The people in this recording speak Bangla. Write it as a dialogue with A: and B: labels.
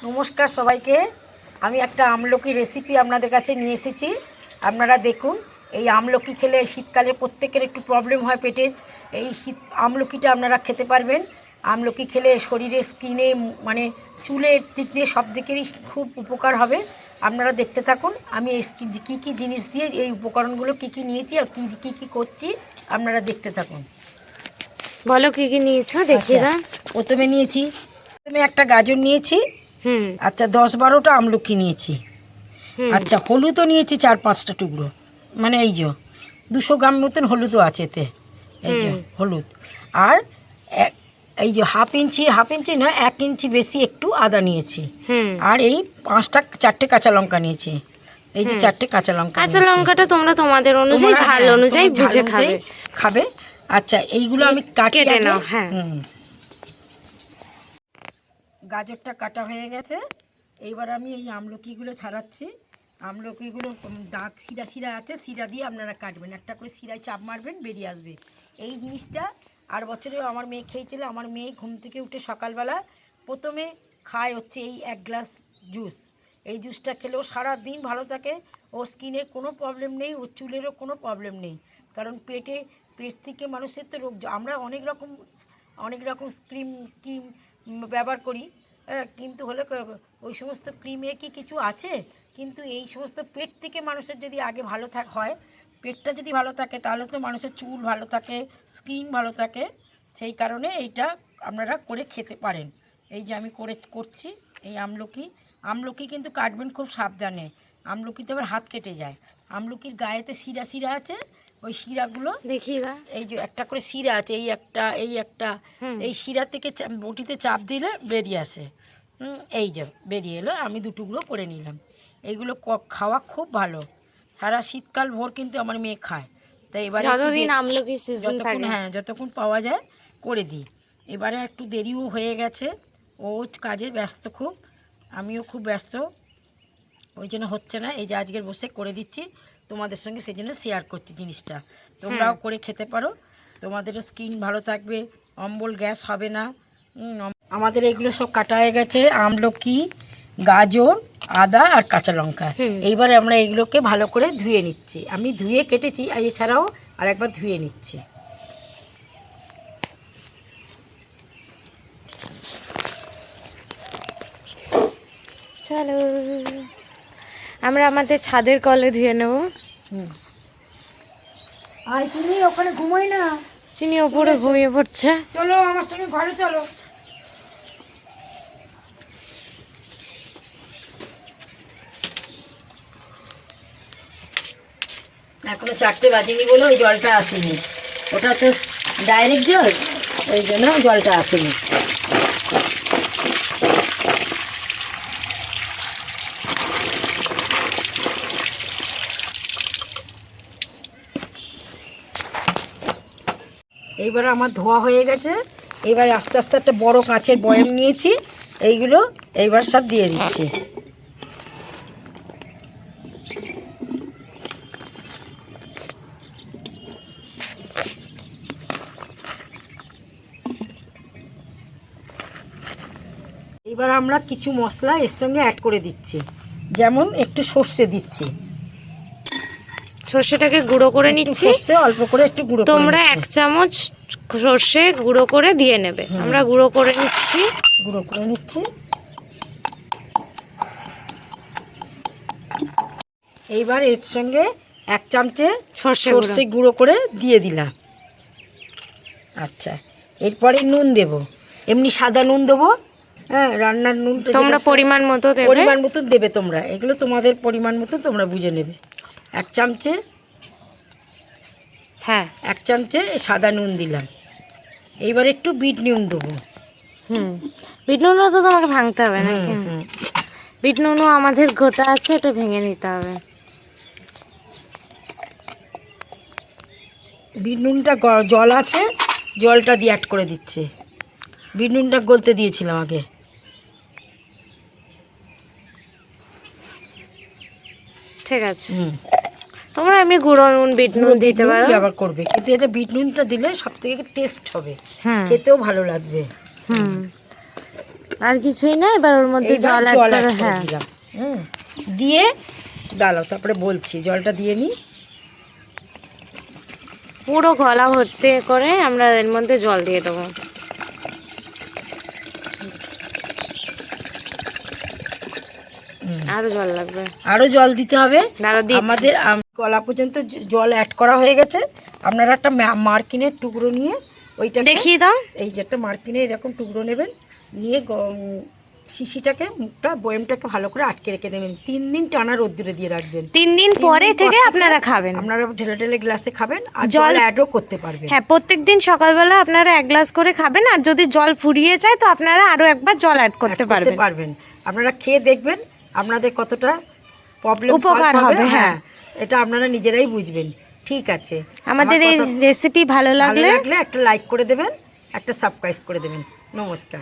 A: নমস্কার সবাইকে। আমি একটা আমলকি রেসিপি আপনাদের কাছে নিয়ে এসেছি। আপনারা দেখুন, এই আমলকি খেলে শীতকালে প্রত্যেকের একটু প্রবলেম হয় পেটের। এই আমলকিটা আপনারা খেতে পারবেন। আমলকি খেলে শরীরে স্কিনে মানে চুলের দিক দিয়ে সব দিকেরই খুব উপকার হবে। আপনারা দেখতে থাকুন আমি কী কী জিনিস দিয়ে এই উপকরণগুলো কী কী নিয়েছি আর কী কী করছি আপনারা দেখতে থাকুন।
B: বলো কি কি নিয়েছো দেখিয়ে দাও।
A: প্রথমে একটা গাজর নিয়েছি। আচ্ছা 10-12টা আমলকি নিয়েছি। আচ্ছা হলুদও নিয়েছি 4-5টা টুকরো, মানে এই যে 200 গ্রাম মতন হলুদও আছে এতে, এই যে হলুদ। আর এই যে হাফ ইঞ্চি না 1 ইঞ্চি বেশি একটু আদা নিয়েছি। আর এই 4টে কাঁচা লঙ্কা নিয়েছি। এই যে 4টে কাঁচা লঙ্কাটা
B: তোমরা তোমাদের অনুযায়ী ঝাল অনুযায়ী বুঝে
A: খাবে। আচ্ছা এইগুলো আমি কেটে নাও। হ্যাঁ, গাজরটা কাটা হয়ে গেছে। এইবার আমি এই আমলকিগুলো ছাড়াচ্ছি। আমলকিগুলো দাগ শিরা আছে, শিরা দিয়ে আপনারা কাটবেন, একটা করে শিরায় চাপ মারবেন, বেরিয়ে আসবে। এই জিনিসটা আর বছরেও আমার মেয়ে খেয়েছিল। আমার মেয়ে ঘুম থেকে উঠে সকালবেলা প্রথমে খায় হচ্ছে এই 1 গ্লাস জুস। এই জুসটা খেলেও সারা দিন ভালো থাকে। ও স্কিনের কোনো প্রবলেম নেই, ও চুলেরও কোনো প্রবলেম নেই। কারণ পেট থেকে মানুষের তো রোগ, আমরা অনেক রকম ক্রিম ব্যবহার করি, কিন্তু হলে ওই সমস্ত ক্রিমে কি কিছু আছে? কিন্তু এই সমস্ত পেট থেকে মানুষের যদি আগে ভালো হয়, পেটটা যদি ভালো থাকে তাহলে তো মানুষের চুল ভালো থাকে, স্কিন ভালো থাকে। সেই কারণে এইটা আপনারা করে খেতে পারেন। এই যে আমি করছি এই আমলকি কিন্তু কাটবেন খুব সাবধানে। আমলকিতে আবার হাত কেটে যায়। আমলকির গায়েতে শিরা আছে, ওই শিরাগুলো দেখিয়ে দাও। এই যে একটা করে শিরা আছে, এই একটা এই শিরা থেকে বটিতে চাপ দিলে বেরিয়ে আসে। এই যে বেরিয়ে এলো, আমি 2 টুকরো করে নিলাম। এইগুলো খাওয়া খুব ভালো। সারা শীতকাল ভোর কিন্তু আমার মেয়ে খায়। তাই এবারে যতক্ষণ পাওয়া যায় করে দিই। এবারে একটু দেরিও হয়ে গেছে, ও কাজে ব্যস্ত খুব, আমিও খুব ব্যস্ত, ওই জন্য হচ্ছে না। এই যে আজকের বসে করে দিচ্ছি তোমাদের সঙ্গে, সেই জন্য শেয়ার করছি জিনিসটা। তোমরাও করে খেতে পারো, তোমাদেরও স্কিন ভালো থাকবে, অম্বল গ্যাস হবে না। আমাদের এগুলো সব কাটা হয়ে গেছে, আমলকি, গাজর, আদা আর কাঁচা লঙ্কা। এইবারে আমরা এগুলোকে ভালো করে ধুয়ে নিচ্ছি। আমি ধুয়ে কেটেছি, আর এছাড়াও আর একবার ধুয়ে নিচ্ছি।
B: চলো আমরা আমাদের ছাদের কলে ধুয়ে নেব।
A: আর চিনি ওখানে ঘুমোই না,
B: চিনি ওপরে ঘুমিয়ে পড়ছে।
A: চলো আমার সঙ্গে ঘরে চলো। এখনো 4টে বাজেনি বলে ওই জলটা আসেনি, ওটা তো ডাইরেক্ট জল, ওই জন্য জলটা আসেনি। এইবার আমার ধোয়া হয়ে গেছে। এবার আস্তে আস্তে একটা বড় কাঁচের বয়াম নিয়েছি, এইগুলো এইবার সব দিয়ে দিচ্ছি। এবার আমরা কিছু মশলা এর সঙ্গে অ্যাড করে দিচ্ছি, যেমন একটু সর্ষে দিচ্ছি।
B: সর্ষেটাকে গুঁড়ো করে নিচ্ছি,
A: সর্ষে অল্প করে একটু গুঁড়ো।
B: তোমরা 1 চামচ সর্ষে গুঁড়ো করে দিয়ে নেবে। আমরা গুঁড়ো করে নিচ্ছি।
A: এইবার এর সঙ্গে 1 চামচে সর্ষে গুঁড়ো করে দিয়ে দিলাম। আচ্ছা, এরপরে নুন দেব, এমনি সাদা নুন দেবো। হ্যাঁ, রান্নার নুনটা
B: তোমরা পরিমাণ মতো
A: দেবে তোমরা, এগুলো তোমাদের পরিমাণ মতো তোমরা বুঝে নেবে। 1 চামচে, হ্যাঁ 1 চামচে সাদা নুন দিলাম। এইবার একটু বিট নুন দেবো।
B: বিট নুনও তো তোমাকে ভাঙতে হবে না, বিট নুনও আমাদের গোটা আছে, এটা ভেঙে নিতে হবে।
A: বিট নুনটা জল আছে, জলটা দিয়ে অ্যাড করে দিচ্ছে। বিট নুনটা গলতে দিয়েছিলাম আগে।
B: ঠিক আছে, তোমরা এমনি গুঁড়ো নুন বিট নুন দিতে পারো,
A: ব্যবহার করবে, কিন্তু এটা বিট নুনটা দিলে সব থেকে টেস্ট হবে, খেতেও ভালো লাগবে।
B: আর কিছুই না, এবার ওর মধ্যে
A: এইবার
B: জল অ্যাড
A: জল
B: করে,
A: add করে
B: হ্যাঁ
A: দিলাম। দিয়ে দাঁড়াও, তারপরে বলছি, জলটা দিয়ে নিই।
B: পুরো গলা ভর্তি করে আমরা এর মধ্যে জল দিয়ে দেবো। আরো জল লাগবে,
A: আরো জল দিতে হবে।
B: আরো দিচ্ছি।
A: আমাদের গলা পর্যন্ত জল অ্যাড করা হয়ে গেছে। আপনারা একটা মার্কিনের টুকরো নিয়ে ওইটা
B: দেখিয়ে দাও।
A: এই যে একটা মার্কিনে এরকম টুকরো নেবেন, নিয়ে শিশিটাকে, মুখটা, বয়েমটাকে ভালো করে আটকে রেখে দেবেন। 3 দিন টানা রোদ্দুরে দিয়ে রাখবেন।
B: 3 দিন পরে থেকে আপনারা খাবেন।
A: আপনারা ঢেলে ঢেলে গ্লাসে খাবেন, আর জল অ্যাডও করতে পারবেন।
B: হ্যাঁ, প্রত্যেকদিন সকালবেলা আপনারা 1 গ্লাস করে খাবেন, আর যদি জল ফুরিয়ে যায় তো আপনারা আরো একবার জল অ্যাড করতে পারবেন।
A: আপনারা খেয়ে দেখবেন আপনাদের কতটা প্রবলেম
B: উপকার হবে। হ্যাঁ,
A: এটা আপনারা নিজেরাই বুঝবেন। ঠিক আছে,
B: আমাদের এই রেসিপি ভালো লাগলে
A: একটা লাইক করে দেবেন, একটা সাবস্ক্রাইব করে দেবেন। নমস্কার।